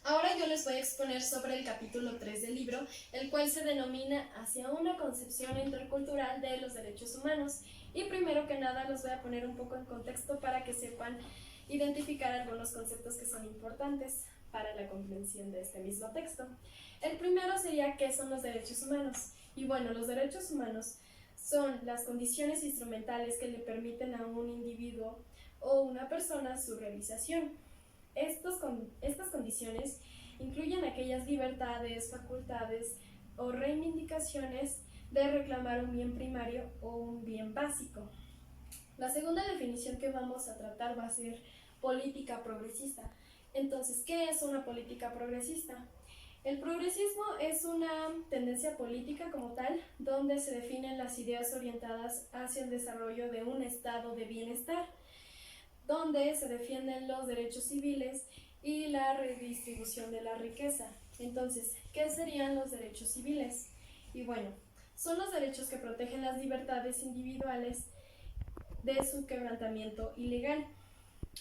Ahora yo les voy a exponer sobre el capítulo 3 del libro, el cual se denomina Hacia una concepción intercultural de los derechos humanos. Y primero que nada los voy a poner un poco en contexto para que sepan identificar algunos conceptos que son importantes para la comprensión de este mismo texto. El primero sería ¿qué son los derechos humanos? Y bueno, los derechos humanos son las condiciones instrumentales que le permiten a un individuo o una persona su realización. Estas condiciones incluyen aquellas libertades, facultades o reivindicaciones de reclamar un bien primario o un bien básico. La segunda definición que vamos a tratar va a ser política progresista. Entonces, ¿qué es una política progresista? El progresismo es una tendencia política como tal, donde se definen las ideas orientadas hacia el desarrollo de un estado de bienestar, donde se defienden los derechos civiles y la redistribución de la riqueza. Entonces, ¿qué serían los derechos civiles? Y bueno, son los derechos que protegen las libertades individuales de su quebrantamiento ilegal.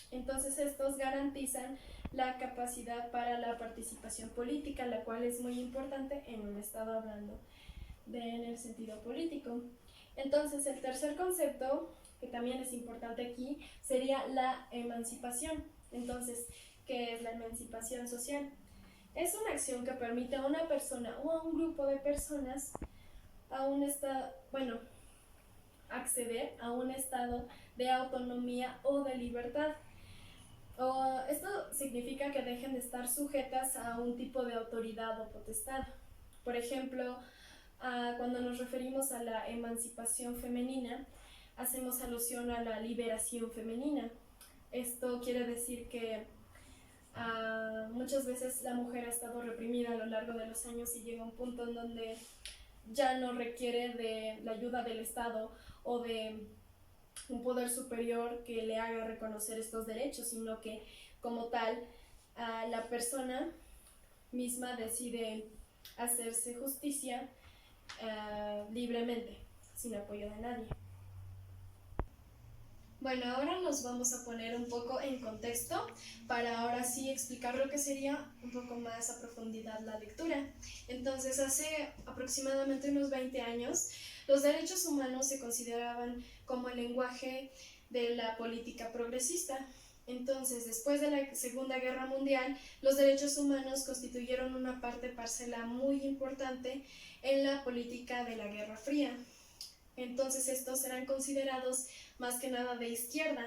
Entonces, estos garantizan la capacidad para la participación política, la cual es muy importante en un estado hablando en el sentido político. Entonces, el tercer concepto, que también es importante aquí, sería la emancipación. Entonces, ¿qué es la emancipación social? Es una acción que permite a una persona o a un grupo de personas a un estado, acceder a un estado de autonomía o de libertad. Esto significa que dejen de estar sujetas a un tipo de autoridad o potestad. Por ejemplo, cuando nos referimos a la emancipación femenina, hacemos alusión a la liberación femenina. Esto quiere decir que muchas veces la mujer ha estado reprimida a lo largo de los años y llega un punto en donde ya no requiere de la ayuda del Estado o de un poder superior que le haga reconocer estos derechos, sino que como tal la persona misma decide hacerse justicia libremente, sin apoyo de nadie. Bueno, ahora nos vamos a poner un poco en contexto para ahora sí explicar lo que sería un poco más a profundidad la lectura. Entonces, hace aproximadamente unos 20 años, los derechos humanos se consideraban como el lenguaje de la política progresista. Entonces, después de la Segunda Guerra Mundial, los derechos humanos constituyeron una parte parcela muy importante en la política de la Guerra Fría. Entonces estos serán considerados más que nada de izquierda.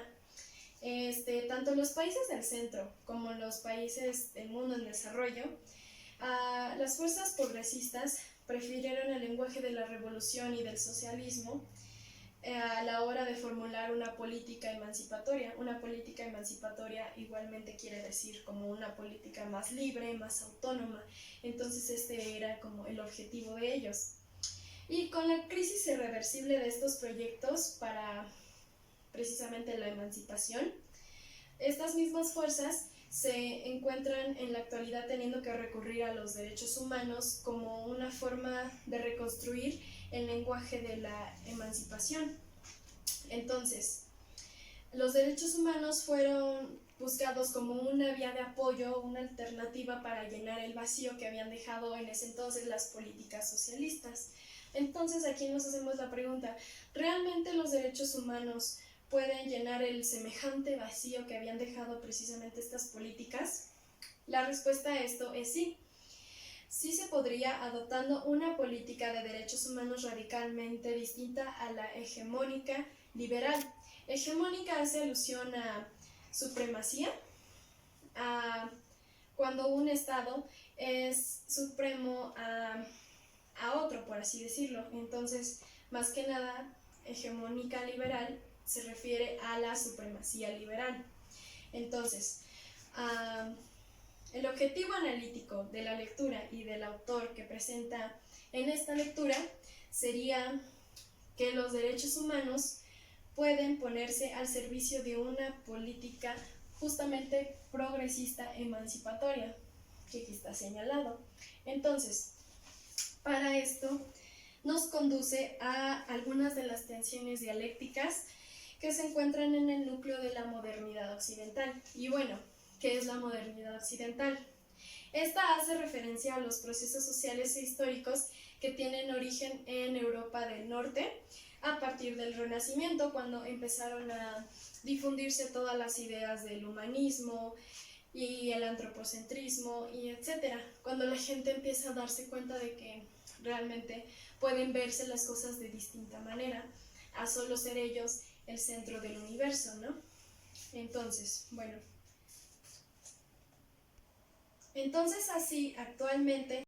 Tanto los países del centro como los países del mundo en desarrollo, las fuerzas progresistas prefirieron el lenguaje de la revolución y del socialismo a la hora de formular una política emancipatoria. Una política emancipatoria igualmente quiere decir como una política más libre, más autónoma. Entonces este era como el objetivo de ellos. Y con la crisis irreversible de estos proyectos para precisamente la emancipación, estas mismas fuerzas se encuentran en la actualidad teniendo que recurrir a los derechos humanos como una forma de reconstruir el lenguaje de la emancipación. Entonces, los derechos humanos fueron buscados como una vía de apoyo, una alternativa para llenar el vacío que habían dejado en ese entonces las políticas socialistas. Entonces aquí nos hacemos la pregunta, ¿realmente los derechos humanos pueden llenar el semejante vacío que habían dejado precisamente estas políticas? La respuesta a esto es sí. Sí se podría adoptando una política de derechos humanos radicalmente distinta a la hegemónica liberal. Hegemónica hace alusión a supremacía, a cuando un Estado es supremo a otro, por así decirlo. Entonces, más que nada, hegemónica liberal se refiere a la supremacía liberal. Entonces, el objetivo analítico de la lectura y del autor que presenta en esta lectura sería que los derechos humanos pueden ponerse al servicio de una política justamente progresista emancipatoria, que aquí está señalado. Entonces, para esto nos conduce a algunas de las tensiones dialécticas que se encuentran en el núcleo de la modernidad occidental. Y bueno, ¿qué es la modernidad occidental? Esta hace referencia a los procesos sociales e históricos que tienen origen en Europa del Norte a partir del Renacimiento, cuando empezaron a difundirse todas las ideas del humanismo y el antropocentrismo y etcétera. Cuando la gente empieza a darse cuenta de que realmente pueden verse las cosas de distinta manera, a solo ser ellos el centro del universo, ¿no? Entonces, bueno. Entonces así, actualmente